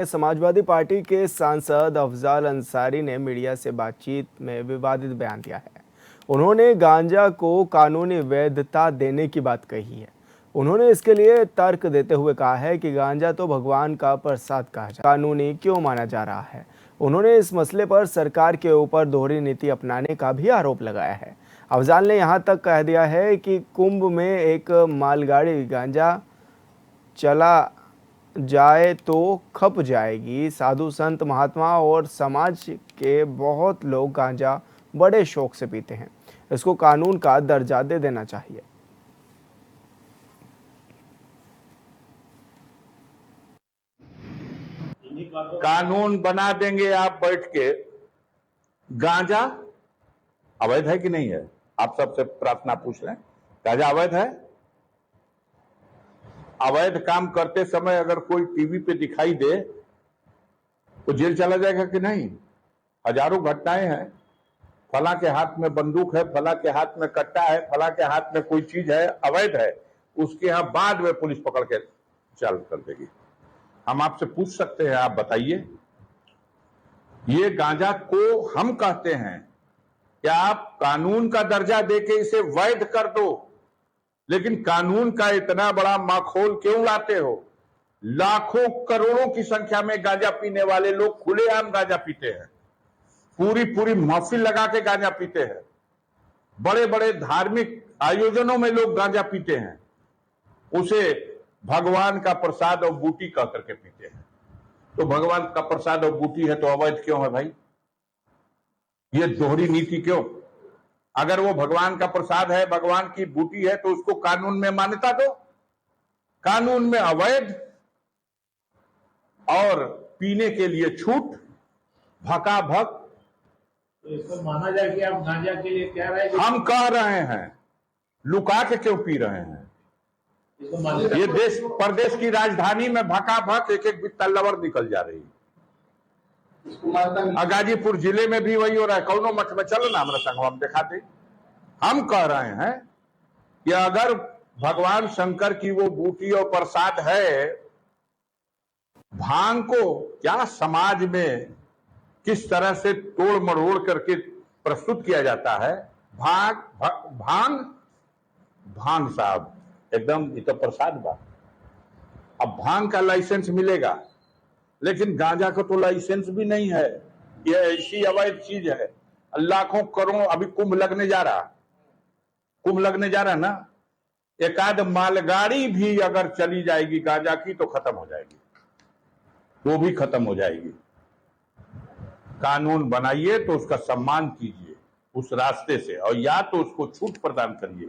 Samajwadi party के सांसद अफजाल अंसारी ने मीडिया से बातचीत में विवादित बयान दिया है। उन्होंने गांजा को कानूनी वैधता देने की बात कही है। उन्होंने इसके लिए तर्क देते हुए कहा है कि गांजा तो भगवान का प्रसाद कहा जाए, कानूनी क्यों माना जा रहा है। उन्होंने इस मसले पर सरकार के ऊपर दोहरी नीति अपनाने का भी आरोप लगाया है। अफजाल ने यहाँ तक कह दिया है कि कुंभ में एक मालगाड़ी गांजा चला जाए तो खप जाएगी। साधु संत महात्मा और समाज के बहुत लोग गांजा बड़े शौक से पीते हैं। इसको कानून का दर्जा दे देना चाहिए। कानून बना देंगे आप बैठ के। गांजा अवैध है कि नहीं है? आप सबसे प्रार्थना पूछ रहे हैं, गांजा अवैध है? अवैध काम करते समय अगर कोई टीवी पे दिखाई दे तो जेल चला जाएगा कि नहीं? हजारों घटनाएं हैं। फला के हाथ में बंदूक है, फला के हाथ में कट्टा है, फला के हाथ में कोई चीज है, अवैध है, उसके यहां बाद में पुलिस पकड़ के चाल कर देगी। हम आपसे पूछ सकते हैं, आप बताइए, ये गांजा को हम कहते हैं क्या आप कानून का दर्जा देके इसे वैध कर दो, लेकिन कानून का इतना बड़ा माखौल क्यों लाते हो? लाखों करोड़ों की संख्या में गांजा पीने वाले लोग खुलेआम गांजा पीते हैं, पूरी पूरी महफिल लगा के गांजा पीते हैं, बड़े बड़े धार्मिक आयोजनों में लोग गांजा पीते हैं, उसे भगवान का प्रसाद और बूटी कह करके पीते हैं। तो भगवान का प्रसाद और बूटी है तो अवैध क्यों है भाई? ये दोहरी नीति क्यों? अगर वो भगवान का प्रसाद है, भगवान की बूटी है, तो उसको कानून में मान्यता दो। कानून में अवैध और पीने के लिए छूट, भकाभक। तो इसको माना जाए कि आप गांजा के लिए कह रहे हैं? हम कह रहे हैं, लुका के क्यों पी रहे हैं? ये देश प्रदेश की राजधानी में भकाभक एक एक बित्ता लवर निकल जा रही है। गाजीपुर जिले में भी वही हो रहा है। कौनो मठ में चलो ना, हमारा संग हम दिखा दे। हम कह रहे हैं कि अगर भगवान शंकर की वो बूटी और प्रसाद है, भांग को क्या समाज में किस तरह से तोड़ मरोड़ करके प्रस्तुत किया जाता है। भांग भांग साहब एकदम, ये तो प्रसाद बा। अब भांग का लाइसेंस मिलेगा, लेकिन गांजा का तो लाइसेंस भी नहीं है। ये ऐसी अवैध चीज है। लाखों करोड़, अभी कुंभ लगने जा रहा, कुंभ लगने जा रहा ना, एक आध मालगाड़ी भी अगर चली जाएगी गांजा की तो खत्म हो जाएगी, वो भी खत्म हो जाएगी। कानून बनाइए तो उसका सम्मान कीजिए उस रास्ते से, और या तो उसको छूट प्रदान करिए।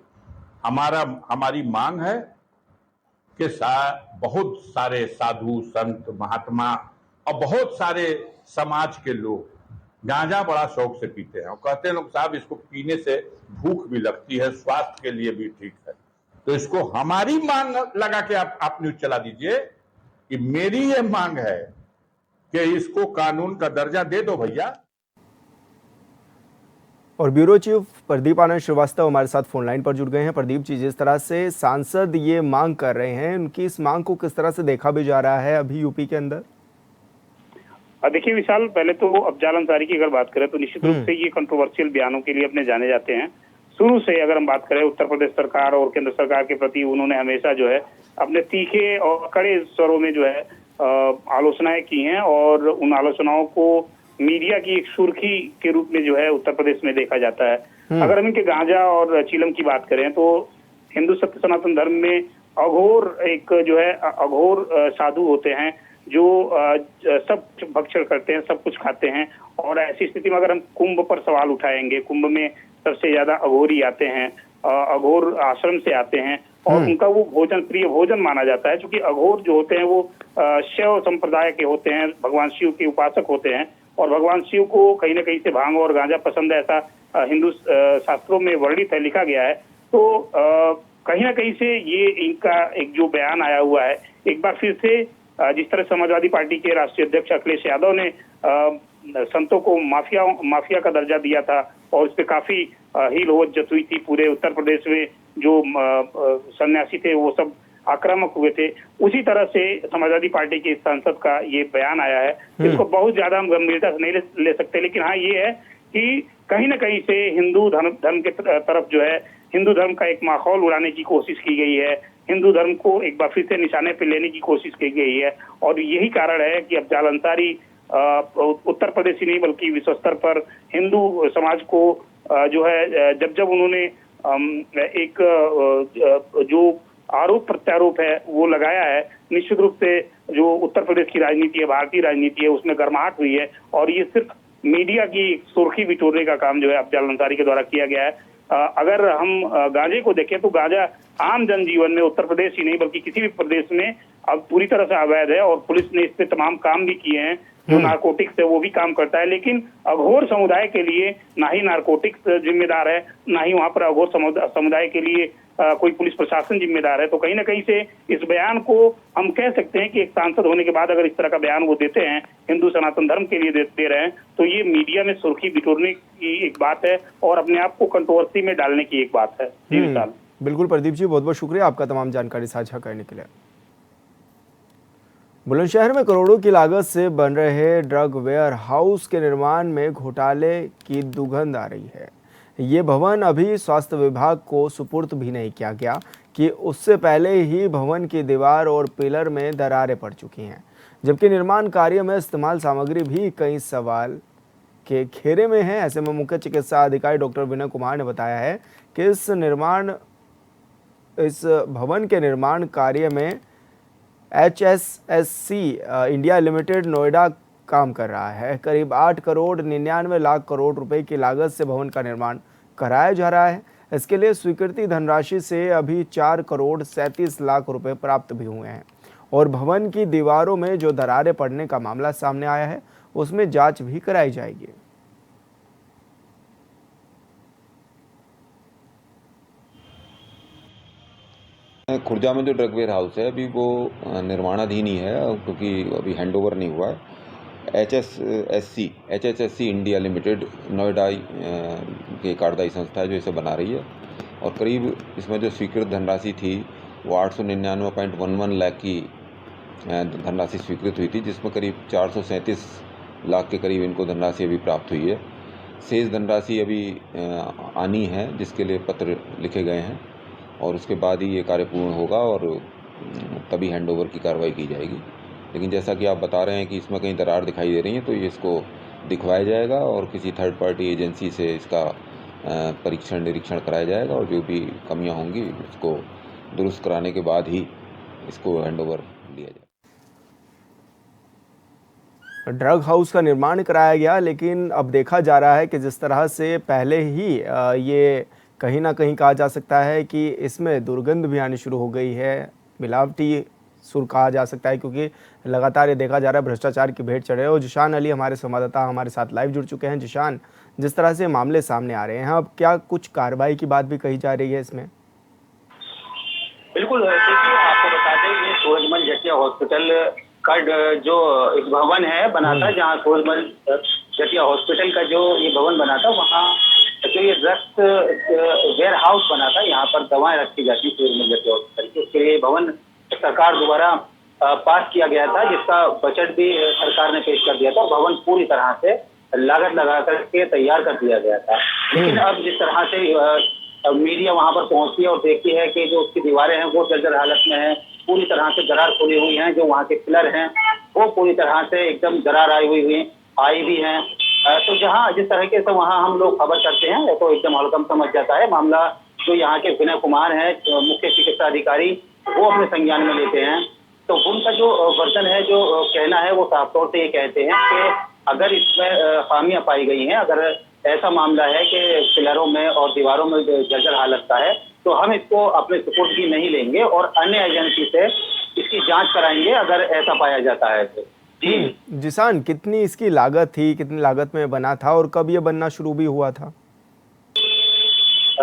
हमारी मांग है कि बहुत सारे साधु संत महात्मा और बहुत सारे समाज के लोग गांजा बड़ा शौक से पीते हैं, और कहते हैं लोग साहब इसको पीने से भूख भी लगती है, स्वास्थ्य के लिए भी ठीक है। तो इसको हमारी मांग लगा के आप न्यूज चला दीजिए कि मेरी ये मांग है कि इसको कानून का दर्जा दे दो भैया। और ब्यूरो चीफ प्रदीप आनंद श्रीवास्तव हमारे साथ फोन लाइन पर जुड़ गए हैं। प्रदीप जी, जिस तरह से सांसद ये मांग कर रहे हैं, उनकी इस मांग को किस तरह से देखा भी जा रहा है अभी यूपी के अंदर? देखिए विशाल, पहले तो अफजाल अंसारी की अगर बात करें तो निश्चित रूप से ये कंट्रोवर्शियल बयानों के लिए अपने जाने जाते हैं। शुरू से अगर हम बात करें उत्तर प्रदेश सरकार और केंद्र सरकार के प्रति उन्होंने हमेशा जो है अपने तीखे और कड़े स्वरों में जो है आलोचनाएं की हैं, और उन आलोचनाओं को मीडिया की एक सुर्खी के रूप में जो है उत्तर प्रदेश में देखा जाता है। अगर हम इनके गांजा और चीलम की बात करें तो हिंदू सत्य सनातन धर्म में अघोर एक जो है अघोर साधु होते हैं जो सब भक्षण करते हैं, सब कुछ खाते हैं। और ऐसी स्थिति में अगर हम कुंभ पर सवाल उठाएंगे, कुंभ में सबसे ज्यादा अघोरी आते हैं, अघोर आश्रम से आते हैं, और उनका वो भोजन प्रिय भोजन माना जाता है, क्योंकि अघोर जो होते हैं वो शैव संप्रदाय के होते हैं, भगवान शिव के उपासक होते हैं, और भगवान शिव को कहीं ना कहीं से भांग और गांजा पसंद है, ऐसा हिंदू शास्त्रों में वर्णित है, लिखा गया है। तो कहीं ना कहीं से ये इनका एक जो बयान आया हुआ है, एक बार फिर से जिस तरह समाजवादी पार्टी के राष्ट्रीय अध्यक्ष अखिलेश यादव ने संतों को माफिया का दर्जा दिया था, और उस पर काफी हिल होत जत हुई थी। पूरे उत्तर प्रदेश में जो सन्यासी थे वो सब आक्रामक हुए थे। उसी तरह से समाजवादी पार्टी के इस सांसद का ये बयान आया है। इसको बहुत ज्यादा हम गंभीरता से नहीं ले सकते, लेकिन हाँ ये है कि कहीं ना कहीं से हिंदू धर्म के तरफ जो है हिंदू धर्म का एक माहौल उड़ाने की कोशिश की गई है, हिंदू धर्म को एक बार फिर से निशाने पर लेने की कोशिश की गई है। और यही कारण है कि अफजाल अंसारी उत्तर प्रदेश ही नहीं बल्कि विश्व स्तर पर हिंदू समाज को जो है जब उन्होंने एक जो आरोप प्रत्यारोप है वो लगाया है, निश्चित रूप से जो उत्तर प्रदेश की राजनीति है, भारतीय राजनीति है, उसमें गर्माहट हुई है। और ये सिर्फ मीडिया की सुर्खी बिटोरने का काम जो है अफजाल अंसारी के द्वारा किया गया है। अगर हम गांजे को देखें तो गांजा आम जनजीवन में उत्तर प्रदेश ही नहीं बल्कि किसी भी प्रदेश में अब पूरी तरह से अवैध है और पुलिस ने इस पे तमाम काम भी किए हैं। जो नारकोटिक्स है वो भी काम करता है, लेकिन अघोर समुदाय के लिए ना ही नारकोटिक्स जिम्मेदार है, ना ही वहां पर अघोर समुदाय के लिए कोई पुलिस प्रशासन जिम्मेदार है। तो कहीं ना कहीं से इस बयान को हम कह सकते हैं कि एक सांसद होने के बाद अगर इस तरह का बयान वो देते हैं, हिंदू सनातन धर्म के लिए दे रहे हैं, तो ये मीडिया में सुर्खी बिटोरने की एक बात है और अपने आप को कंट्रोवर्सी में डालने की एक बात है। जी विशाल। बिल्कुल प्रदीप जी, बहुत बहुत शुक्रिया आपका तमाम जानकारी साझा करने के लिए। बुलंदशहर में करोड़ों की लागत से बन रहे ड्रग वेयर हाउस के निर्माण में घोटाले की दुर्गंध आ रही है। ये भवन अभी स्वास्थ्य विभाग को सुपुर्द भी नहीं किया गया कि उससे पहले ही भवन की दीवार और पिलर में दरारें पड़ चुकी हैं, जबकि निर्माण कार्य में इस्तेमाल सामग्री भी कई सवाल के घेरे में है। ऐसे में मुख्य चिकित्सा अधिकारी डॉक्टर विनय कुमार ने बताया है कि इस भवन के निर्माण कार्य में HSSC इंडिया लिमिटेड नोएडा काम कर रहा है। करीब 8 करोड़ 99 लाख करोड़ रुपए की लागत से भवन का निर्माण कराया जा रहा है। इसके लिए स्वीकृति धनराशि से अभी 4 करोड़ 37 लाख रुपए प्राप्त भी हुए हैं और भवन की दीवारों में जो दरारें पड़ने का मामला सामने आया है उसमें जांच भी कराई जाएगी। खुर्जा में जो ड्रग वेयर हाउस है अभी वो निर्माणाधीन ही है क्योंकि अभी हैंडओवर नहीं हुआ है। HSSC इंडिया लिमिटेड नोएडा की कार्यदायी संस्था है जो इसे बना रही है और करीब इसमें जो स्वीकृत धनराशि थी वो 899.11 लाख की धनराशि स्वीकृत हुई थी, जिसमें करीब 437 लाख के करीब इनको धनराशि अभी प्राप्त हुई है। शेष धनराशि अभी आनी है जिसके लिए पत्र लिखे गए हैं और उसके बाद ही ये कार्य पूर्ण होगा और तभी हैंडओवर की कार्रवाई की जाएगी। लेकिन जैसा कि आप बता रहे हैं कि इसमें कहीं दरार दिखाई दे रही है तो ये इसको दिखवाया जाएगा और किसी थर्ड पार्टी एजेंसी से इसका परीक्षण निरीक्षण कराया जाएगा और जो भी कमियां होंगी उसको दुरुस्त कराने के बाद ही इसको हैंडओवर दिया जाएगा। ड्रग हाउस का निर्माण कराया गया, लेकिन अब देखा जा रहा है कि जिस तरह से पहले ही ये कहीं ना कहीं कहा जा सकता है कि इसमें दुर्गंध भी आनी शुरू हो गई है, मिलावटी सुर कहा जा सकता है, क्योंकि लगातार ये देखा जा रहा है भ्रष्टाचार की भेंट चढ़े। और जिशान अली हमारे संवाददाता हमारे साथ लाइव जुड़ चुके हैं। जिशान, जिस तरह से मामले सामने आ रहे हैं, अब क्या कुछ कार्रवाई की बात भी कही जा रही है इसमें? बिल्कुल, देखिए आपको बता दें ये सूरजमल जटिया हॉस्पिटल का जो एक भवन है बना था, जहाँ सूरजमल जटिया हॉस्पिटल का जो ये भवन बना था वहाँ जो ये ड्रग्स वेयर हाउस बना था, यहाँ पर दवाएं रखी जाती सूरजमल जटिया हॉस्पिटल की। उसके लिए भवन सरकार द्वारा पास किया गया था, जिसका बजट भी सरकार ने पेश कर दिया था और भवन पूरी तरह से लागत लगा करके तैयार कर दिया गया था। लेकिन अब जिस तरह से मीडिया वहां पर पहुंचती है और देखती है कि जो उसकी दीवारें हैं वो जर्जर हालत में है, पूरी तरह से दरार खुली हुई है, जो वहाँ के पिलर हैं वो पूरी तरह से एकदम दरार आई भी हैं। तो जहाँ जिस तरीके से वहाँ हम लोग खबर करते हैं तो एकदम हल्कम समझ जाता है मामला। जो यहाँ के विनय कुमार है मुख्य चिकित्सा अधिकारी, वो अपने संज्ञान में लेते हैं। तो उनका जो वर्जन है, जो कहना है, वो साफ तौर से ये कहते हैं कि अगर इसमें खामियां पाई गई हैं, अगर ऐसा मामला है कि पिलरों में और दीवारों में जर्जर हालत का है, तो हम इसको अपने सुपुर्दगी नहीं लेंगे और अन्य एजेंसी से इसकी जांच कराएंगे अगर ऐसा पाया जाता है तो। जिशान, कितनी इसकी लागत थी, कितनी लागत में बना था और कब ये बनना शुरू भी हुआ था?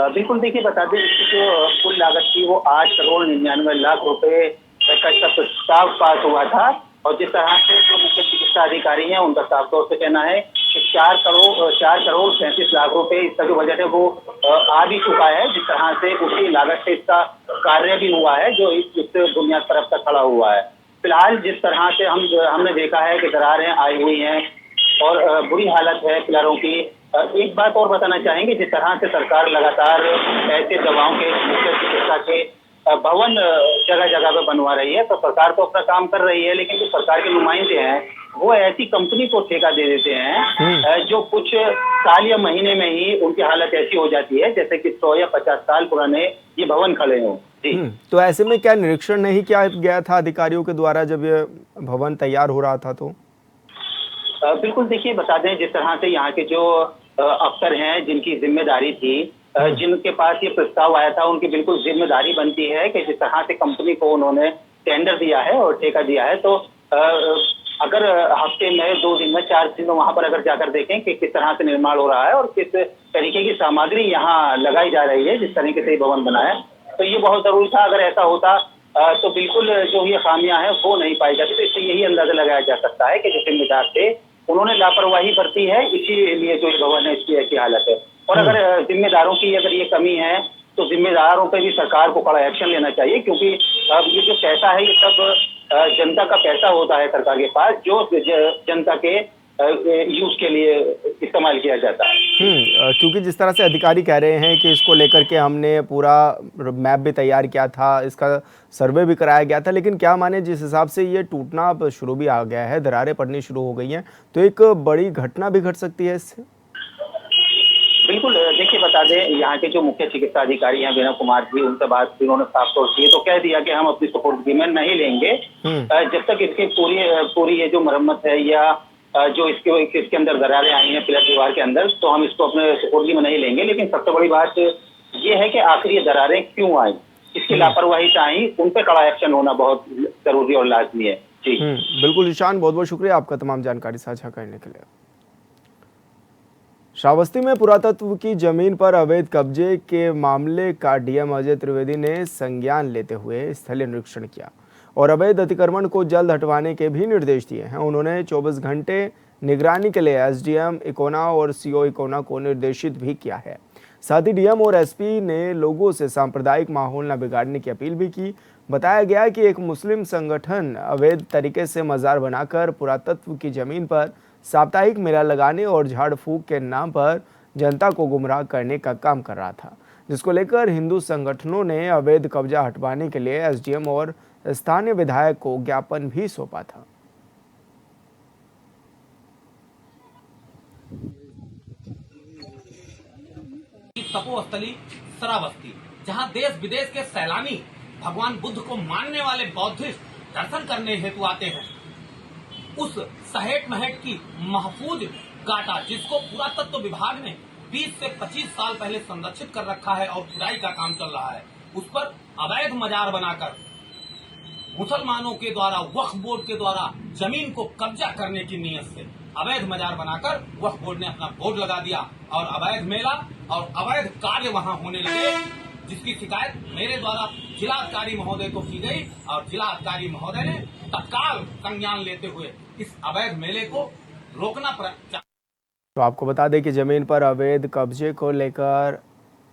बिल्कुल, देखिए बता दें इसकी जो कुल लागत थी वो 8 करोड़ 99 लाख रुपए का इसका प्रस्ताव पास हुआ था और जिस तरह से जो मुख्य चिकित्सा अधिकारी हैं उनका साफ तौर से कहना है कि 4 करोड़ 37 लाख रुपए इसका जो बजट है वो आ भी चुका है। जिस तरह से उसी लागत से इसका कार्य भी हुआ है जो इस बुनियाद पर अब तक खड़ा हुआ है। फिलहाल जिस तरह से हमने देखा है कि दरारें आई हुई हैं और बुरी हालत है पिलरों की। एक बात और बताना चाहेंगे, जिस तरह से सरकार लगातार ऐसे दवाओं के मुख्य चिकित्सा के भवन जगह जगह पे बनवा रही है, तो सरकार तो अपना काम कर रही है, लेकिन जो सरकार के नुमाइंदे हैं वो ऐसी कंपनी को ठेका दे देते हैं जो कुछ साल या महीने में ही उनकी हालत ऐसी हो जाती है जैसे कि 100 या 50 साल पुराने ये भवन खड़े हों। जी। तो ऐसे में क्या निरीक्षण नहीं किया गया था अधिकारियों के द्वारा जब ये भवन तैयार हो रहा था? तो बिल्कुल, देखिए बता दें, जिस तरह से यहाँ के जो अफसर हैं जिनकी जिम्मेदारी थी, जिनके पास ये प्रस्ताव आया था, उनकी बिल्कुल जिम्मेदारी बनती है कि जिस तरह से कंपनी को उन्होंने टेंडर दिया है और ठेका दिया है, तो अगर हफ्ते में 2 दिन में 4 दिन में वहां पर अगर जाकर देखें कि किस तरह से निर्माण हो रहा है और किस तरीके की सामग्री यहाँ लगाई जा रही है, जिस तरीके से ये भवन बना है, तो ये बहुत जरूरी था। अगर ऐसा होता तो बिल्कुल जो ये खामियां हैं वो नहीं पाई जाती। तो इससे यही अंदाजा लगाया जा सकता है कि जो जिम्मेदार थे उन्होंने लापरवाही बरती है, इसीलिए जो भवन है इसकी ऐसी हालत है। और अगर जिम्मेदारों की अगर ये कमी है तो जिम्मेदारों पे भी सरकार को कड़ा एक्शन लेना चाहिए, क्योंकि अब ये जो पैसा है ये सब जनता का पैसा होता है सरकार के पास, जो जनता के यूज के लिए इस्तेमाल किया जाता है। क्योंकि जिस तरह से अधिकारी कह रहे हैं कि इसको लेकर के हमने पूरा मैप भी तैयार किया था, इसका सर्वे भी कराया गया था, लेकिन क्या माने जिस हिसाब से ये टूटना अब शुरू भी आ गया है, दरारें पड़नी शुरू हो गई हैं, तो एक बड़ी घटना भी घट सकती है इससे। बिल्कुल, देखिए बता दें, यहाँ के जो मुख्य चिकित्सा अधिकारी हैं वीणा कुमार जी, उनसे बात भी उन्होंने साफ तौर की तो कह दिया कि हम अपनी सुपुर्दगी में नहीं लेंगे जब तक इसके पूरी ये जो मरम्मत है या जो इसके अंदर दरारें आई हैं पिलर दीवार के अंदर, तो हम इसको अपने सुपुर्दगी में नहीं लेंगे। लेकिन सबसे बड़ी बात ये है कि आखिर ये दरारें क्यों आई, इसकी लापरवाही से आई, उन पर कड़ा एक्शन होना बहुत जरूरी और लाजमी है। जी बिल्कुल ईशान, बहुत बहुत शुक्रिया आपका तमाम जानकारी साझा करने के लिए। श्रावस्ती में पुरातत्व की जमीन पर अवैध कब्जे के मामले का डीएम अजय त्रिवेदी ने संज्ञान लेते हुए स्थलीय निरीक्षण किया और अवैध अतिक्रमण को जल्द हटवाने के भी निर्देश दिए हैं। उन्होंने 24 घंटे निगरानी के लिए एसडीएम इकोना और सीओ इकोना को निर्देशित भी किया है। साथ ही डीएम और एसपी ने लोगों से सांप्रदायिक माहौल न बिगाड़ने की अपील भी की। बताया गया कि एक मुस्लिम संगठन अवैध तरीके से मजार बनाकर पुरातत्व की जमीन पर साप्ताहिक मेला लगाने और झाड़ फूक के नाम पर जनता को गुमराह करने का काम कर रहा था, जिसको लेकर हिंदू संगठनों ने अवैध कब्जा हटवाने के लिए एसडीएम और स्थानीय विधायक को ज्ञापन भी सौंपा था। तपोस्थली श्रावस्ती, जहां देश विदेश के सैलानी भगवान बुद्ध को मानने वाले बौद्धिस्ट दर्शन करने हेतु आते हैं, उस सहेट महट की महफूज गाटा, जिसको पुरातत्व विभाग ने 20 से 25 साल पहले संरक्षित कर रखा है और खुदाई का काम चल रहा है, उस पर अवैध मजार बनाकर मुसलमानों के द्वारा वक्फ बोर्ड के द्वारा जमीन को कब्जा करने की नीयत से अवैध मजार बनाकर वक्फ बोर्ड ने अपना बोर्ड लगा दिया और अवैध मेला और अवैध कार्य वहां होने लगे, जिसकी शिकायत मेरे द्वारा जिलाधिकारी महोदय को की गई और जिलाधिकारी महोदय ने तत्काल संज्ञान लेते हुए इस अवैध मेले को रोकना पड़ा। तो आपको बता दें कि जमीन पर अवैध कब्जे को लेकर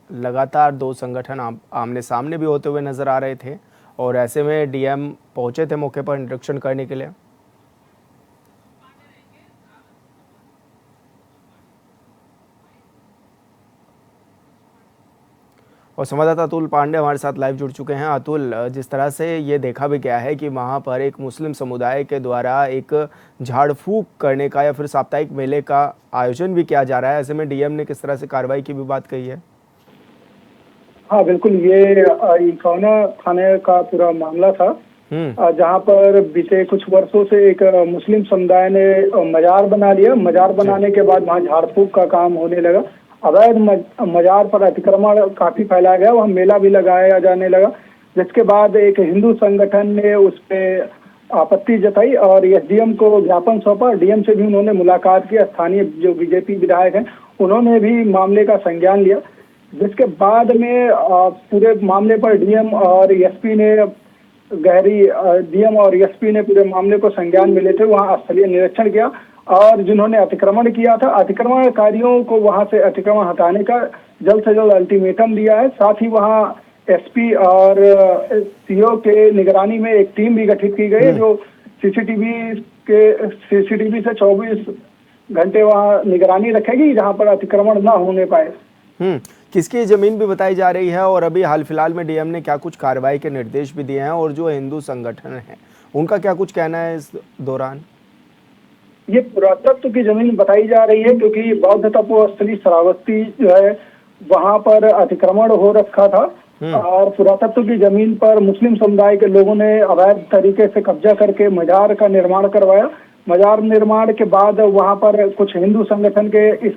लगातार 2 संगठन आमने सामने भी होते हुए नजर आ रहे थे और ऐसे में डीएम पहुंचे थे मौके पर निरीक्षण करने के लिए। और संवाददाता अतुल पांडे हमारे साथ लाइव जुड़ चुके हैं। अतुल, जिस तरह से ये देखा भी गया है कि वहाँ पर एक मुस्लिम समुदाय के द्वारा एक झाड़ फूक करने का या फिर साप्ताहिक मेले का आयोजन भी किया जा रहा है, ऐसे में डीएम ने किस तरह से कार्रवाई की भी बात कही है? हाँ बिल्कुल, ये इकोना थाने का पूरा मामला था जहाँ पर बीते कुछ वर्षों से एक मुस्लिम समुदाय ने मजार बना लिया। मजार बनाने के बाद वहाँ झाड़ फूक का काम होने लगा। अवैध मजार पर अतिक्रमण काफी फैला गया, वहाँ मेला भी लगाया जाने लगा, जिसके बाद एक हिंदू संगठन ने उस पर आपत्ति जताई और एसडीएम को ज्ञापन सौंपा। डीएम से भी उन्होंने मुलाकात की। स्थानीय जो बीजेपी विधायक हैं उन्होंने भी मामले का संज्ञान लिया, जिसके बाद में पूरे मामले पर डीएम और एसपी ने पूरे मामले को संज्ञान में लेते वहाँ स्थलीय निरीक्षण किया और जिन्होंने अतिक्रमण किया था अतिक्रमणकारियों को वहां से अतिक्रमण हटाने का जल्द से जल्द अल्टीमेटम दिया है। साथ ही वहां एसपी और सीओ के निगरानी में एक टीम भी गठित की गई है जो सीसीटीवी से 24 घंटे वहाँ निगरानी रखेगी जहाँ पर अतिक्रमण ना होने पाए। किसकी जमीन भी बताई जा रही है और अभी हाल फिलहाल में डीएम ने क्या कुछ कार्रवाई के निर्देश भी दिए हैं और जो हिंदू संगठन है उनका क्या कुछ कहना है इस दौरान? ये पुरातत्व की जमीन बताई जा रही है क्योंकि बौद्ध तपोस्थली श्रावस्ती जो है वहां पर अतिक्रमण हो रखा था और पुरातत्व की जमीन पर मुस्लिम समुदाय के लोगों ने अवैध तरीके से कब्जा करके मजार का निर्माण करवाया। मजार निर्माण के बाद वहां पर कुछ हिंदू संगठन के इस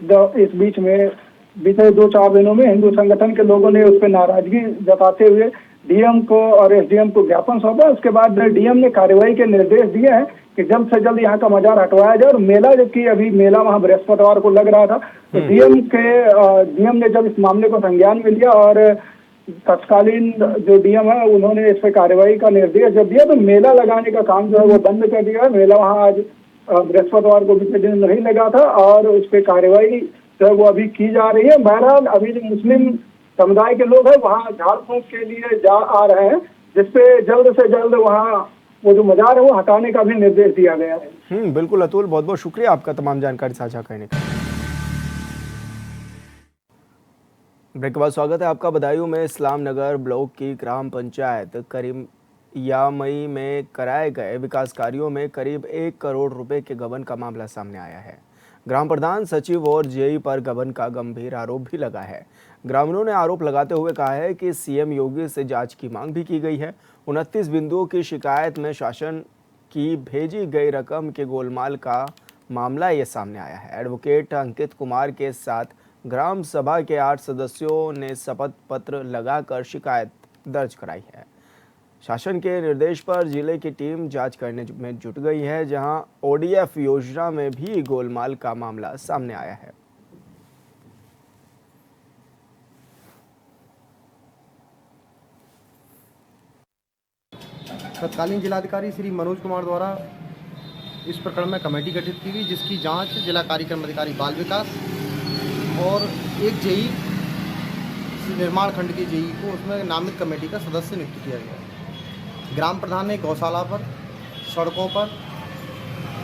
बीच में बीते 2-4 दिनों में हिंदू संगठन के लोगों ने उस पर नाराजगी जताते हुए डीएम को और एसडीएम को ज्ञापन सौंपा। उसके बाद डीएम ने कार्रवाई के निर्देश दिए हैं कि जल्द से जल्द यहाँ का मजार हटवाया जाए। और मेला, जबकि अभी मेला वहाँ बृहस्पतिवार को लग रहा था, तो डीएम ने जब इस मामले को संज्ञान में लिया और तत्कालीन जो डीएम है उन्होंने इस पर कार्रवाई का निर्देश जब दिया, तो मेला लगाने का काम जो है वो बंद कर दिया है। मेला वहाँ आज बृहस्पतिवार को बीते दिन नहीं लगा था और उस पर कार्रवाई जो है वो अभी की जा रही है। बहरहाल अभी जो मुस्लिम समुदाय के लोग हैं वहाँ झाड़ फूंक के लिए आ रहे हैं, जिसपे जल्द से जल्द वहाँ वो जो मजार है वो हटाने का भी निर्देश दिया गया है। बिल्कुल अतुल, बहुत बहुत शुक्रिया आपका तमाम जानकारी साझा करने का। ब्रेक के बाद स्वागत है आपका बदायूं में। इस्लाम नगर ब्लॉक की ग्राम पंचायत करीमयामई में कराए गए विकास कार्यों में करीब 1 करोड़ रुपए के गबन का मामला सामने आया है। ग्राम प्रधान, सचिव और जेई पर गबन का गंभीर आरोप भी लगा है। ग्रामीणों ने आरोप लगाते हुए कहा है कि सीएम योगी से जांच की मांग भी की गई है। 29 बिंदुओं की शिकायत में शासन की भेजी गई रकम के गोलमाल का मामला ये सामने आया है। एडवोकेट अंकित कुमार के साथ ग्राम सभा के 8 सदस्यों ने शपथ पत्र लगाकर शिकायत दर्ज कराई है। शासन के निर्देश पर जिले की टीम जांच करने में जुट गई है, जहां ओडीएफ योजना में भी गोलमाल का मामला सामने आया है। तत्कालीन जिलाधिकारी श्री मनोज कुमार द्वारा इस प्रकरण में कमेटी गठित की गई, जिसकी जांच जिला कार्यक्रम अधिकारी बाल विकास और एक जेई निर्माण खंड के जेई को उसमें नामित कमेटी का सदस्य नियुक्त किया गया। ग्राम प्रधान ने गौशाला पर, सड़कों पर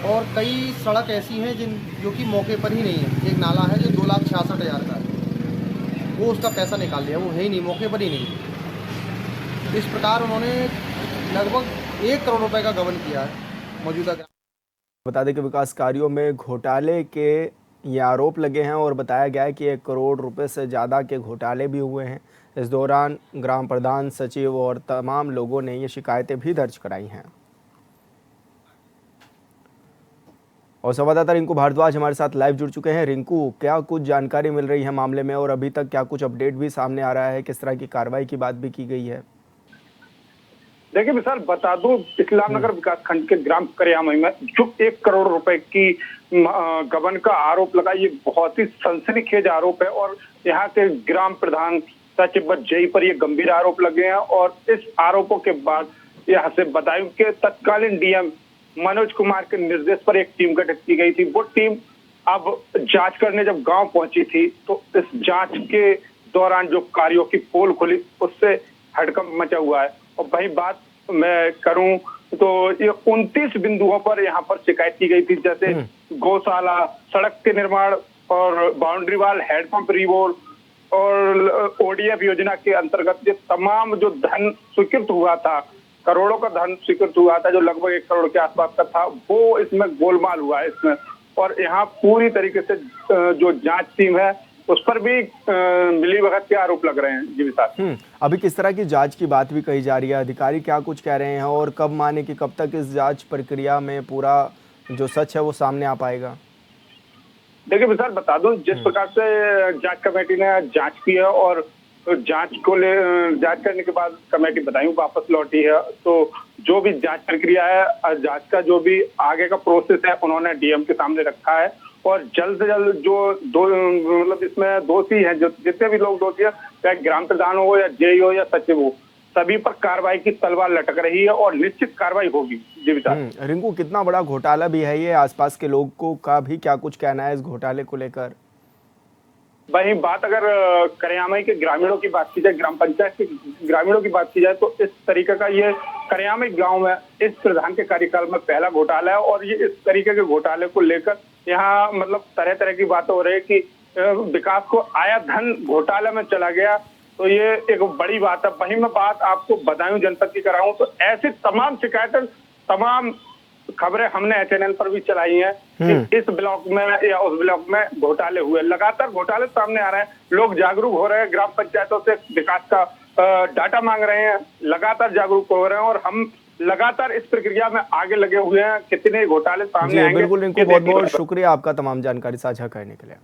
और कई सड़क ऐसी हैं जो कि मौके पर ही नहीं है। एक नाला है जो 2,66,000 का है, वो उसका पैसा निकाल लिया, वो है ही नहीं, मौके पर ही नहीं। इस प्रकार उन्होंने लगभग 1 करोड़ रुपए का गबन किया है मौजूदा। बता दें कि विकास कार्यों में घोटाले के ये आरोप लगे हैं और बताया गया है कि 1 करोड़ रुपए से ज़्यादा के घोटाले भी हुए हैं। इस दौरान ग्राम प्रधान, सचिव और तमाम लोगों ने ये शिकायतें भी दर्ज कराई हैं। और संवाददाता रिंकू भारद्वाज हमारे साथ लाइव जुड़ चुके हैं। रिंकू, क्या कुछ जानकारी मिल रही है मामले में और अभी तक क्या कुछ अपडेट भी सामने आ रहा है? किस तरह की कार्रवाई की बात भी की गई है? देखिए विशाल, बता दूं, इस्लाम नगर विकास खंड के ग्राम करियामई में जो 1 करोड़ रुपए की गबन का आरोप लगा, ये बहुत ही सनसनीखेज आरोप है और यहाँ के ग्राम प्रधान, सचिव, जेई पर ये गंभीर आरोप लगे हैं। और इस आरोपों के बाद यहाँ से बदायूं के तत्कालीन डीएम मनोज कुमार के निर्देश पर एक टीम गठित की गई थी। वो टीम अब जांच करने जब गांव पहुंची थी तो इस जांच के दौरान जो कार्यों की पोल खुली उससे हड़कंप मचा हुआ है। और वही बात मैं करूं तो ये 29 बिंदुओं पर यहाँ पर शिकायत की गई थी, जैसे गौशाला, सड़क के निर्माण और बाउंड्री वाल, हैंडपंप रिवोल और ओडीएफ योजना के अंतर्गत ये तमाम जो धन स्वीकृत हुआ था, करोड़ों का धन स्वीकृत हुआ था, जो लगभग 1 करोड़ के आसपास का था, वो इसमें गोलमाल हुआ है इसमें। और यहाँ पूरी तरीके से जो जांच टीम है उस पर भी मिलीभगत के आरोप लग रहे हैं। जी विशाल, अभी किस तरह की जांच की बात भी कही जा रही है? अधिकारी क्या कुछ कह रहे हैं और कब माने कि कब तक इस जांच प्रक्रिया में पूरा जो सच है वो सामने आ पाएगा? देखिए विशाल, बता दूं, जिस प्रकार से जांच कमेटी ने जांच की है और जांच करने के बाद कमेटी बदायूं वापस लौटी है, तो जो भी जांच प्रक्रिया है, जांच का जो भी आगे का प्रोसेस है उन्होंने डीएम के सामने रखा है। और जल्द से जल्द मतलब इसमें दोषी हैं, जो जितने भी लोग दोषी हैं, चाहे ग्राम प्रधान हो या जेई हो या सचिव हो, सभी पर कार्रवाई की तलवार लटक रही है और निश्चित कार्रवाई होगी। जी विशाल। रिंकू, कितना बड़ा घोटाला भी है ये? आसपास के लोगों का भी क्या कुछ कहना है इस घोटाले को लेकर? वहीं बात अगर करियामई के ग्रामीणों की बात की जाए, ग्राम पंचायत के ग्रामीणों की बात की जाए, तो इस तरीके का ये करियामई गांव में इस प्रधान के कार्यकाल में पहला घोटाला है और ये इस तरीके के घोटाले को लेकर यहाँ मतलब तरह तरह की बातें हो रही है कि विकास को आया धन घोटाले में चला गया, तो ये एक बड़ी बात है। वहीं मैं बात आपको बदायूं जनपद की कराऊं तो ऐसी तमाम शिकायतें, तमाम खबरें हमने एचएनएल पर भी चलाई हैं कि इस ब्लॉक में या उस ब्लॉक में घोटाले हुए, लगातार घोटाले सामने आ रहे हैं, लोग जागरूक हो रहे हैं, ग्राम पंचायतों से विकास का डाटा मांग रहे हैं, लगातार जागरूक हो रहे हैं और हम लगातार इस प्रक्रिया में आगे लगे हुए हैं। कितने घोटाले सामने आएंगे। बिल्कुल, इनको बहुत बहुत शुक्रिया आपका तमाम जानकारी साझा करने के लिए।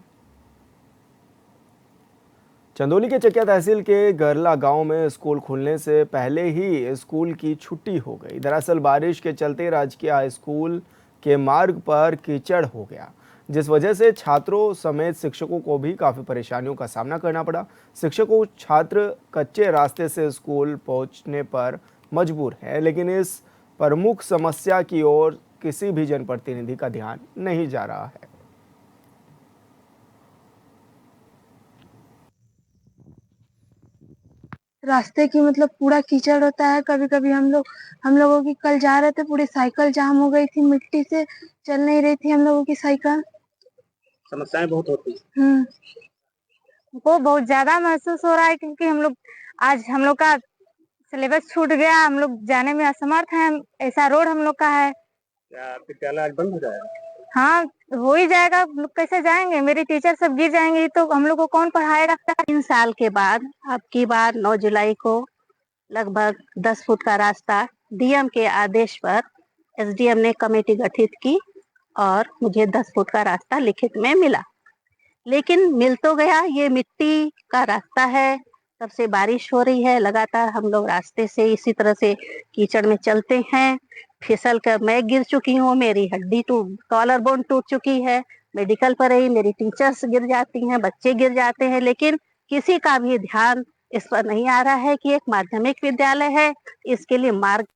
चंदौली के चकिया तहसील के गरला गांव में स्कूल खुलने से पहले ही स्कूल की छुट्टी हो गई। दरअसल बारिश के चलते राजकीय हाई स्कूल के मार्ग पर कीचड़ हो गया, जिस वजह से छात्रों समेत शिक्षकों को भी काफ़ी परेशानियों का सामना करना पड़ा। शिक्षकों छात्र कच्चे रास्ते से स्कूल पहुंचने पर मजबूर हैं, लेकिन इस प्रमुख समस्या की ओर किसी भी जनप्रतिनिधि का ध्यान नहीं जा रहा है। रास्ते की मतलब पूरा कीचड़ होता है। कभी कभी हम लोगों की कल जा रहे थे, पूरी साइकिल जाम हो गई थी, मिट्टी से चल नहीं रही थी हम लोगों की साइकिल। समस्याएं बहुत होती है। वो बहुत ज्यादा महसूस हो रहा है क्योंकि आज हम लोग का सिलेबस छूट गया, हम लोग जाने में असमर्थ हैं। ऐसा रोड हम लोग का है। क्या विद्यालय आज बंद हो जाएगा? हाँ, हो ही जाएगा। लोग कैसे जाएंगे? मेरी टीचर सब गिर जाएंगे तो हम लोग को कौन पढ़ाएगा? 3 साल के बाद अब की बार 9 जुलाई को लगभग 10 फुट का रास्ता डीएम के आदेश पर एसडीएम ने कमेटी गठित की और मुझे 10 फुट का रास्ता लिखित में मिला। लेकिन मिल तो गया, ये मिट्टी का रास्ता है, तब से बारिश हो रही है, लगातार हम लोग रास्ते से इसी तरह से कीचड़ में चलते हैं। फिसल कर मैं गिर चुकी हूँ, मेरी हड्डी कॉलर बोन टूट चुकी है। मेडिकल पर रही, मेरी टीचर्स गिर जाती हैं, बच्चे गिर जाते हैं, लेकिन किसी का भी ध्यान इस पर नहीं आ रहा है कि एक माध्यमिक विद्यालय है, इसके लिए मार्ग